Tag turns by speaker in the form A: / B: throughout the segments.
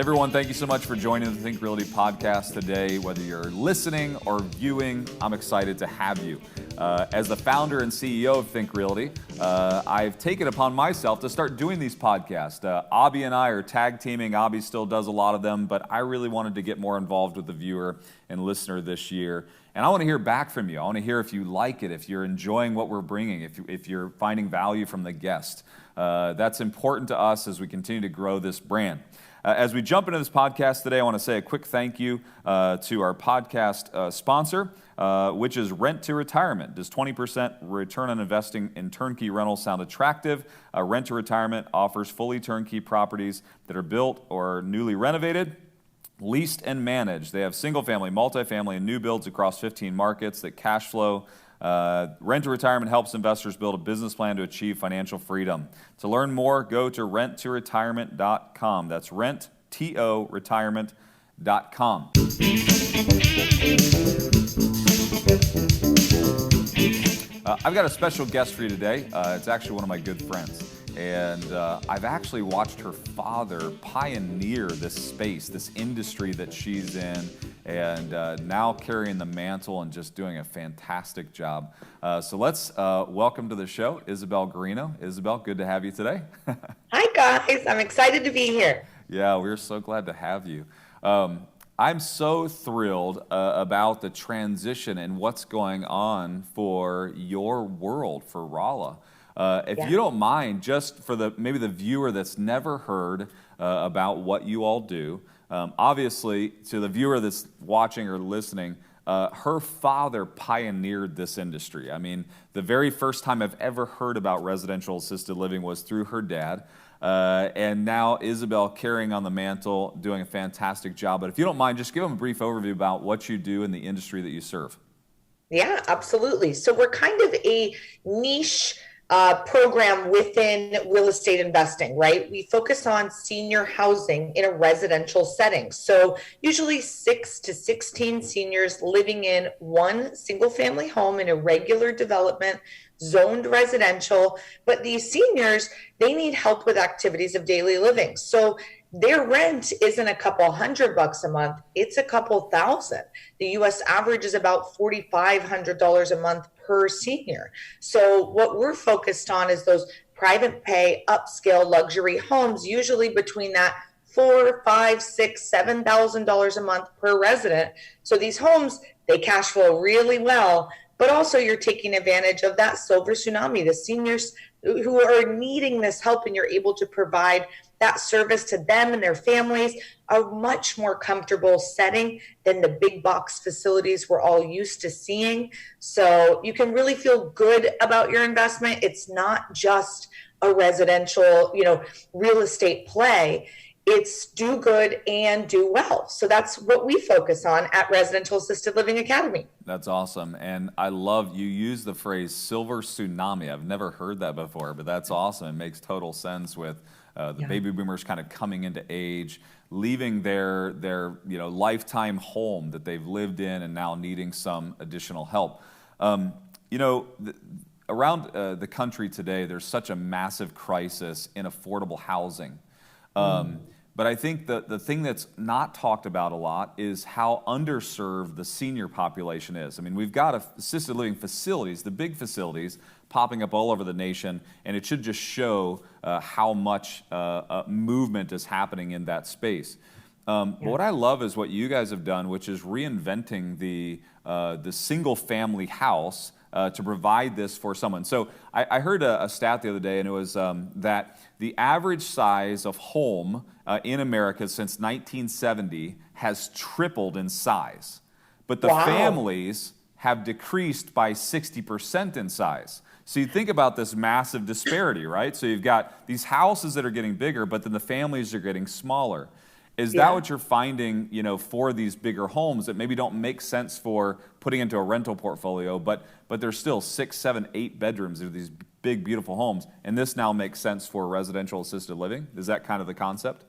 A: Everyone, thank you so much for joining the Think Realty podcast today. Whether you're listening or viewing, I'm excited to have you. As the founder and CEO of Think Realty, I've taken upon myself to start doing these podcasts. Abhi and I are tag teaming. Abhi still does a lot of them, but I really wanted to get more involved with the viewer and listener this year. And I want to hear back from you. I want to hear if you like it, if you're enjoying what we're bringing, if you're finding value from the guest. That's important to us as we continue to grow this brand. As we jump into this podcast today, I want to say a quick thank you to our podcast sponsor, which is Rent to Retirement. Does 20% return on investing in turnkey rentals sound attractive? Rent to Retirement offers fully turnkey properties that are built or newly renovated, leased and managed. They have single-family, multifamily, and new builds across 15 markets that cash flow. Rent to Retirement helps investors build a business plan to achieve financial freedom. To learn more, go to renttoretirement.com. That's renttoretirement.com. I've got a special guest for you today. It's actually one of my good friends. And I've actually watched her father pioneer this space, this industry that she's in, and now carrying the mantle and just doing a fantastic job. So let's welcome to the show, Isabelle Guarino. Isabelle, good to have you today.
B: Hi, guys. I'm excited to be here.
A: Yeah, we're so glad to have you. I'm so thrilled about the transition and what's going on for your world, for RALA. If you don't mind, just for maybe the viewer that's never heard about what you all do, obviously to the viewer that's watching or listening, her father pioneered this industry. I mean, the very first time I've ever heard about residential assisted living was through her dad. And now Isabelle carrying on the mantle, doing a fantastic job. But if you don't mind, just give them a brief overview about what you do in the industry that you serve.
B: Yeah, absolutely. So we're kind of a niche program within real estate investing, right? We focus on senior housing in a residential setting. So usually 6 to 16 seniors living in one single family home in a regular development, zoned residential. But these seniors, they need help with activities of daily living. So their rent isn't a couple $100 a month, it's a couple thousand. The US average is about $4,500 a month per senior. So what we're focused on is those private pay, upscale luxury homes, usually between that $4,000, $5,000, $6,000, $7,000 a month per resident. So these homes, they cash flow really well, but also you're taking advantage of that silver tsunami, the seniors who are needing this help, and you're able to provide that service to them and their families, a much more comfortable setting than the big box facilities we're all used to seeing. So you can really feel good about your investment. It's not just a residential, real estate play. It's do good and do well. So that's what we focus on at Residential Assisted Living Academy.
A: That's awesome. And I love you use the phrase silver tsunami. I've never heard that before, but that's awesome. It makes total sense with the baby boomers kind of coming into age, leaving their lifetime home that they've lived in and now needing some additional help. Around the country today, there's such a massive crisis in affordable housing. But I think the thing that's not talked about a lot is how underserved the senior population is. I mean, we've got assisted living facilities, the big facilities, popping up all over the nation, and it should just show how much movement is happening in that space. But what I love is what you guys have done, which is reinventing the single-family house to provide this for someone. So I heard a stat the other day, and it was that the average size of home in America since 1970 has tripled in size, but the families have decreased by 60% in size. So you think about this massive disparity, right? So you've got these houses that are getting bigger, but then the families are getting smaller. Is that what you're finding, for these bigger homes that maybe don't make sense for putting into a rental portfolio, but there's still 6, 7, 8 bedrooms of these big, beautiful homes, and this now makes sense for residential assisted living? Is that kind of the concept?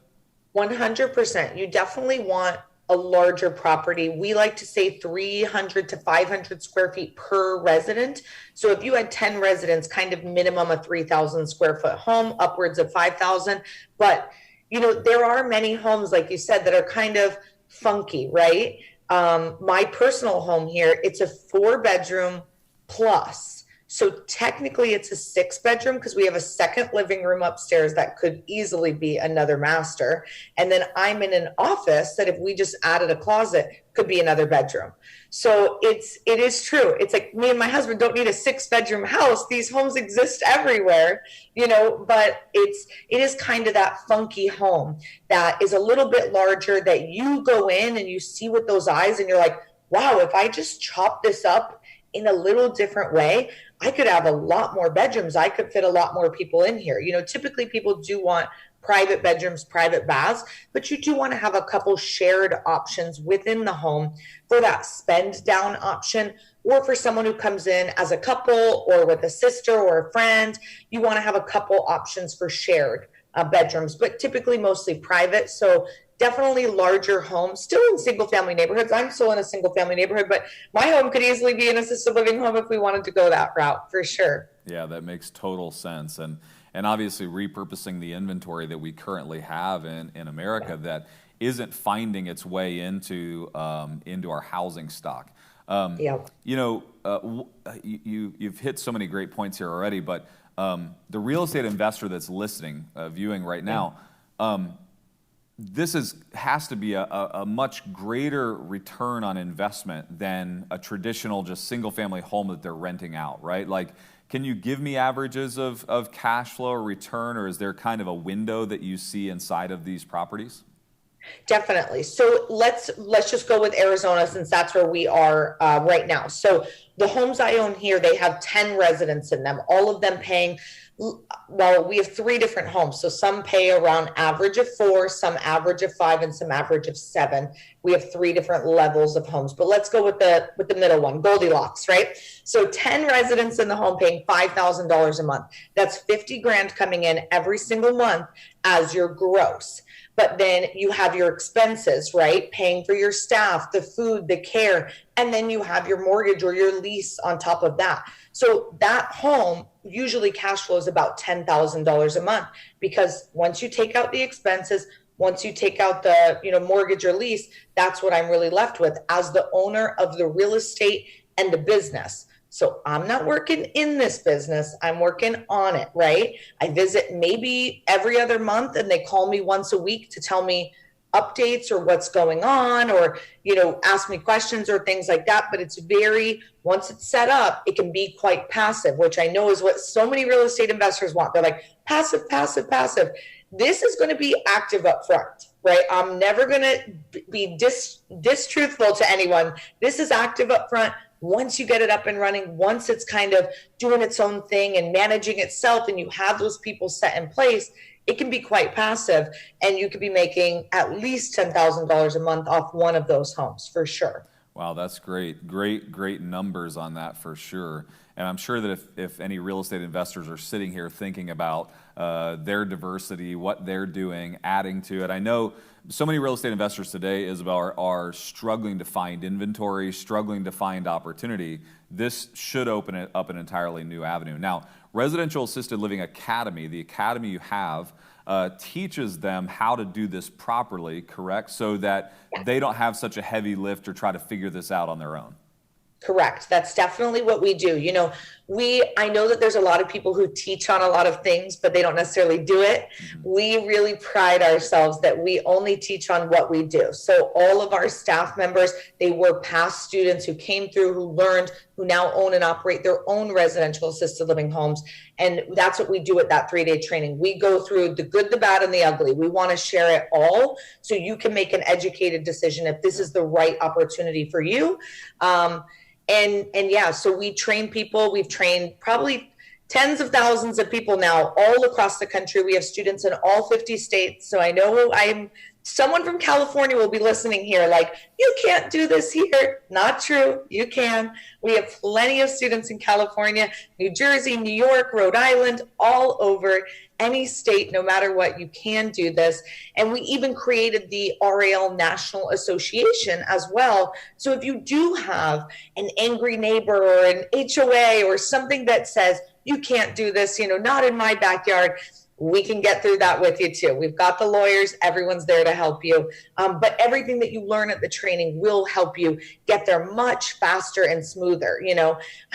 B: 100%. You definitely want a larger property. We like to say 300 to 500 square feet per resident. So if you had 10 residents, kind of minimum a 3,000 square foot home, upwards of 5,000. But there are many homes, like you said, that are kind of funky, right? My personal home here, it's a 4 bedroom plus. So technically it's a 6 bedroom because we have a second living room upstairs that could easily be another master. And then I'm in an office that if we just added a closet could be another bedroom. So it is true. It's like me and my husband don't need a 6 bedroom house. These homes exist everywhere, but it is kind of that funky home that is a little bit larger that you go in and you see with those eyes and you're like, wow, if I just chop this up in a little different way, I could have a lot more bedrooms. I could fit a lot more people in here. Typically people do want private bedrooms, private baths, but you do want to have a couple shared options within the home for that spend down option, or for someone who comes in as a couple or with a sister or a friend. You want to have a couple options for shared bedrooms, but typically mostly private. So definitely larger homes, still in single family neighborhoods. I'm still in a single family neighborhood, but my home could easily be an assisted living home if we wanted to go that route, for sure.
A: Yeah, that makes total sense. And obviously repurposing the inventory that we currently have in America that isn't finding its way into our housing stock.
B: Yeah.
A: You've hit so many great points here already, but the real estate investor that's listening, viewing right now, this has to be a much greater return on investment than a traditional just single family home that they're renting out, right? Like, can you give me averages of cash flow or return, or is there kind of a window that you see inside of these properties?
B: Definitely. So let's just go with Arizona, since that's where we are right now. So the homes I own here, they have 10 residents in them, all of them paying. Well, we have 3 different homes. So some pay around average of 4, some average of 5, and some average of 7. We have 3 different levels of homes, but let's go with the middle one, Goldilocks, right? So 10 residents in the home paying $5,000 a month. That's 50 grand coming in every single month as your gross. But then you have your expenses, right? Paying for your staff, the food, the care, and then you have your mortgage or your lease on top of that. So that home usually cash flows about $10,000 a month, because once you take out the expenses, once you take out the mortgage or lease, that's what I'm really left with as the owner of the real estate and the business. So I'm not working in this business. I'm working on it, right? I visit maybe every other month and they call me once a week to tell me updates or what's going on, or, ask me questions or things like that. But it's once it's set up, it can be quite passive, which I know is what so many real estate investors want. They're like, passive, passive, passive. This is going to be active up front, right? I'm never going to be distruthful to anyone. This is active up front. Once you get it up and running, once it's kind of doing its own thing and managing itself, and you have those people set in place, it can be quite passive, and you could be making at least $10,000 a month off one of those homes for sure.
A: Wow, that's great. Great numbers on that for sure. And I'm sure that if any real estate investors are sitting here thinking about their diversity, what they're doing, adding to it. I know so many real estate investors today, Isabelle, are struggling to find inventory, struggling to find opportunity. This should open it up an entirely new avenue. Now, Residential Assisted Living Academy, the academy you have, teaches them how to do this properly, correct? So that they don't have such a heavy lift or try to figure this out on their own.
B: Correct. That's definitely what we do. I know that there's a lot of people who teach on a lot of things, but they don't necessarily do it. Mm-hmm. We really pride ourselves that we only teach on what we do. So all of our staff members, they were past students who came through, who learned, who now own and operate their own residential assisted living homes. And that's what we do at that 3-day training. We go through the good, the bad, and the ugly. We want to share it all so you can make an educated decision if this is the right opportunity for you. So we train people. We've trained probably tens of thousands of people now all across the country. We have students in all 50 states. So I know someone from California will be listening here like, you can't do this here. Not true. You can. We have plenty of students in California, New Jersey, New York, Rhode Island, all over. Any state, no matter what, you can do this. And we even created the RAL National Association as well. So if you do have an angry neighbor or an HOA or something that says, you can't do this, not in my backyard, we can get through that with you too. We've got the lawyers, everyone's there to help you. But everything that you learn at the training will help you get there much faster and smoother. I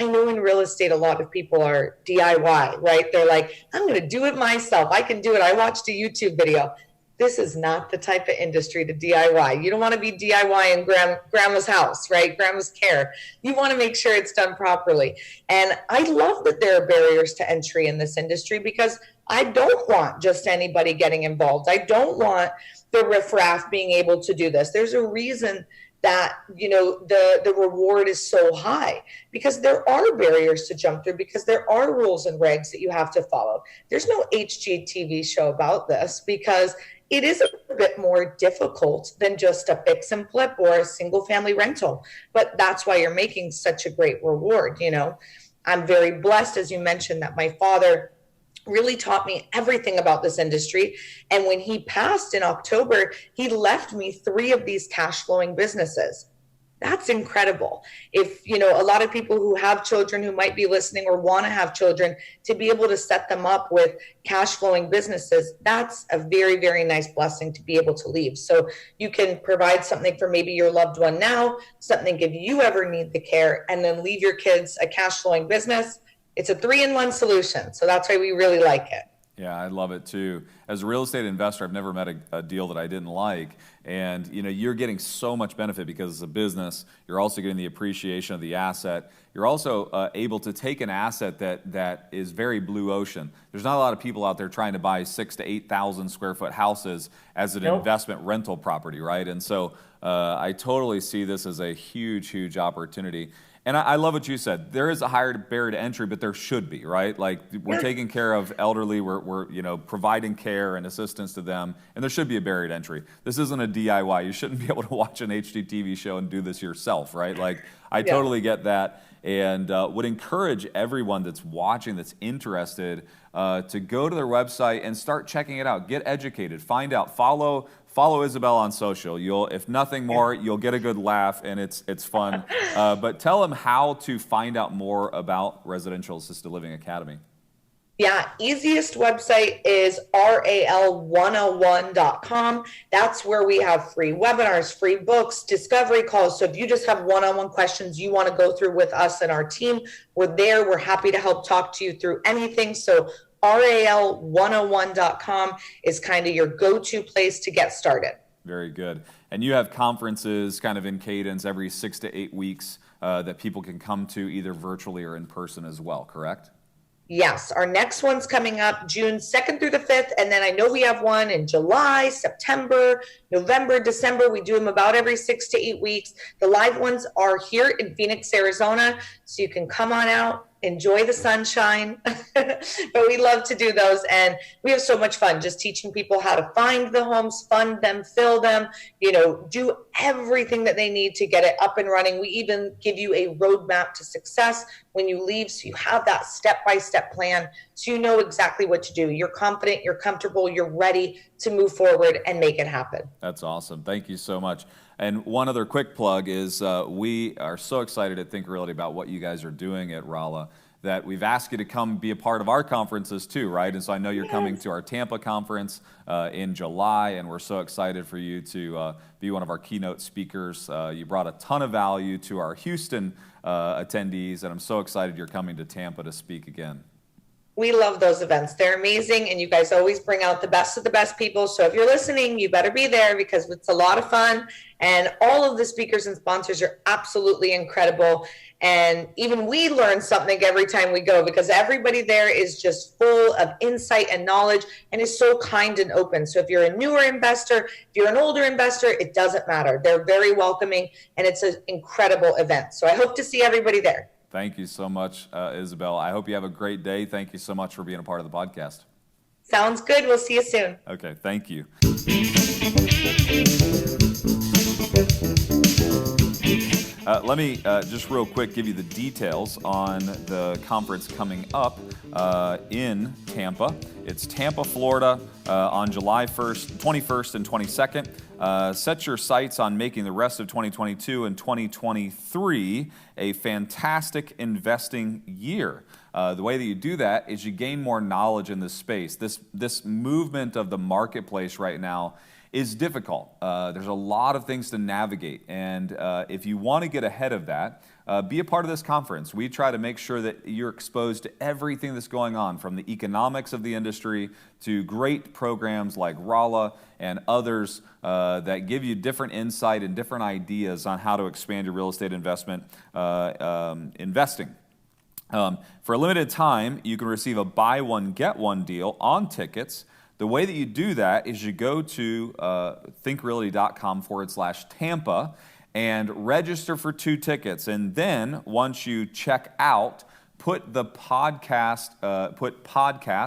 B: know in real estate, a lot of people are DIY, right? They're like, I'm going to do it myself. I can do it. I watched a YouTube video. This is not the type of industry to DIY. You don't want to be DIY in grandma's house, right? Grandma's care. You want to make sure it's done properly. And I love that there are barriers to entry in this industry, because I don't want just anybody getting involved. I don't want the riffraff being able to do this. There's a reason that the reward is so high, because there are barriers to jump through, because there are rules and regs that you have to follow. There's no HGTV show about this, because it is a bit more difficult than just a fix and flip or a single family rental. But that's why you're making such a great reward. I'm very blessed, as you mentioned, that my father really taught me everything about this industry. And when he passed in October, he left me 3 of these cash flowing businesses. That's incredible. If, a lot of people who have children who might be listening or want to have children, to be able to set them up with cash flowing businesses, that's a very, very nice blessing to be able to leave. So you can provide something for maybe your loved one now, something if you ever need the care, and then leave your kids a cash flowing business. It's a 3-in-1 solution. So that's why we really like it.
A: Yeah, I love it too. As a real estate investor, I've never met a deal that I didn't like. And you're getting so much benefit because it's a business. You're also getting the appreciation of the asset. You're also able to take an asset that is very blue ocean. There's not a lot of people out there trying to buy 6,000 to 8,000 square foot houses as an investment rental property, right? And so I totally see this as a huge, huge opportunity. And I love what you said. There is a higher barrier to entry, but there should be, right? Like, we're taking care of elderly, we're providing care and assistance to them, and there should be a barrier to entry. This isn't a DIY. You shouldn't be able to watch an HGTV show and do this yourself, right? Like, I totally get that, and would encourage everyone that's watching, that's interested, to go to their website and start checking it out. Get educated, find out, follow Isabelle on social. If nothing more, you'll get a good laugh, and it's fun. But tell them how to find out more about Residential Assisted Living Academy.
B: Yeah, easiest website is RAL101.com. That's where we have free webinars, free books, discovery calls. So if you just have one-on-one questions you want to go through with us and our team, we're there. We're happy to help talk to you through anything. So RAL101.com is kind of your go-to place to get started.
A: Very good. And you have conferences kind of in cadence every 6 to 8 weeks that people can come to either virtually or in person as well, correct?
B: Yes, our next one's coming up June 2nd through the 5th, and then I know we have one in July, September, November, December. We do them about every 6 to 8 weeks. The live ones are here in Phoenix, Arizona, so you can come on out, enjoy the sunshine. But we love to do those, and we have so much fun just teaching people how to find the homes, fund them, fill them, do everything that they need to get it up and running. We even give you a roadmap to success when you leave, so you have that step-by-step plan, so you know exactly what to do. You're confident, you're comfortable, you're ready to move forward and make it happen.
A: That's awesome. Thank you so much. And one other quick plug is we are so excited at Think Realty about what you guys are doing at RALA, that we've asked you to come be a part of our conferences too, right? And so I know you're coming to our Tampa conference in July, and we're so excited for you to be one of our keynote speakers. You brought a ton of value to our Houston attendees, and I'm so excited you're coming to Tampa to speak again.
B: We love those events. They're amazing, and you guys always bring out the best of the best people. So if you're listening, you better be there, because it's a lot of fun, and all of the speakers and sponsors are absolutely incredible. And even we learn something every time we go, because everybody there is just full of insight and knowledge and is so kind and open. So if you're a newer investor, if you're an older investor, it doesn't matter. They're very welcoming, and it's an incredible event. So I hope to see everybody there.
A: Thank you so much, Isabelle. I hope you have a great day. Thank you so much for being a part of the podcast.
B: Sounds good. We'll see you soon.
A: Okay, thank you. Let me just real quick give you the details on the conference coming up in Tampa. It's Tampa, Florida on July 21st and 22nd. Set your sights on making the rest of 2022 and 2023 a fantastic investing year. The way that you do that is you gain more knowledge in this space. This movement of the marketplace right now is difficult. There's a lot of things to navigate, and if you want to get ahead of that, be a part of this conference. We try to make sure that you're exposed to everything that's going on, from the economics of the industry to great programs like RALA and others that give you different insight and different ideas on how to expand your real estate investment investing. For a limited time, you can receive a buy one, get one deal on tickets. The way that you do that is you go to thinkrealty.com/Tampa and register for 2 tickets. And then once you check out, put the podcast,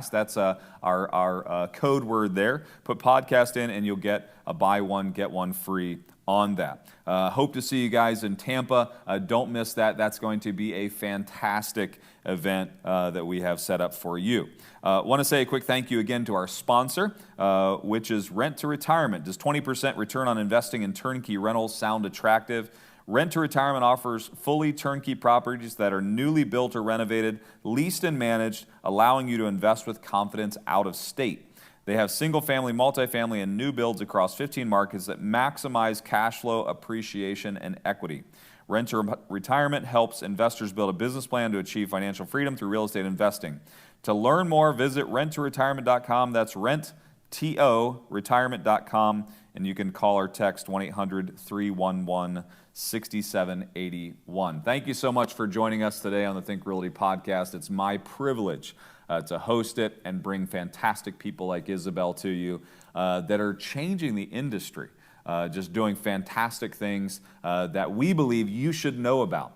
A: that's our code word there, put podcast in and you'll get a buy one, get one free on that. Hope to see you guys in Tampa. Don't miss that. That's going to be a fantastic event that we have set up for you. Want to say a quick thank you again to our sponsor, which is Rent to Retirement. Does 20% return on investing in turnkey rentals sound attractive? Rent to Retirement offers fully turnkey properties that are newly built or renovated, leased and managed, allowing you to invest with confidence out of state. They have single-family, multifamily, and new builds across 15 markets that maximize cash flow, appreciation, and equity. Rent to Retirement helps investors build a business plan to achieve financial freedom through real estate investing. To learn more, visit renttoretirement.com. That's renttoretirement.com, and you can call or text 1-800-311-6781. Thank you so much for joining us today on the Think Realty podcast. It's my privilege to host it and bring fantastic people like Isabelle to you that are changing the industry, just doing fantastic things that we believe you should know about.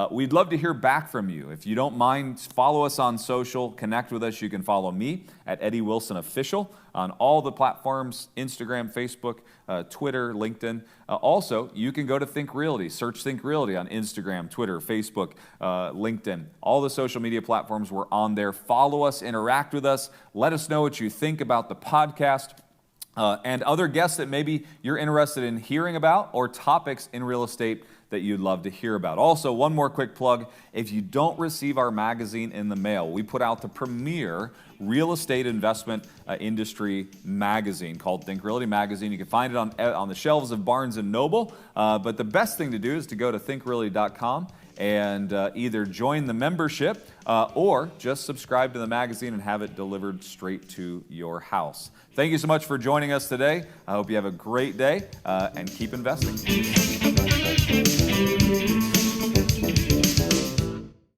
A: We'd love to hear back from you. If you don't mind, follow us on social, connect with us. You can follow me at Eddie Wilson Official on all the platforms, Instagram, Facebook, Twitter, LinkedIn. Also, you can go to Think Realty, search Think Realty on Instagram, Twitter, Facebook, LinkedIn. All the social media platforms, we're on there. Follow us, interact with us. Let us know what you think about the podcast. And other guests that maybe you're interested in hearing about, or topics in real estate that you'd love to hear about. Also, one more quick plug. If you don't receive our magazine in the mail, we put out the premier real estate investment industry magazine called Think Realty Magazine. You can find it on the shelves of Barnes & Noble, but the best thing to do is to go to thinkrealty.com and either join the membership or just subscribe to the magazine and have it delivered straight to your house. Thank you so much for joining us today. I hope you have a great day and keep investing.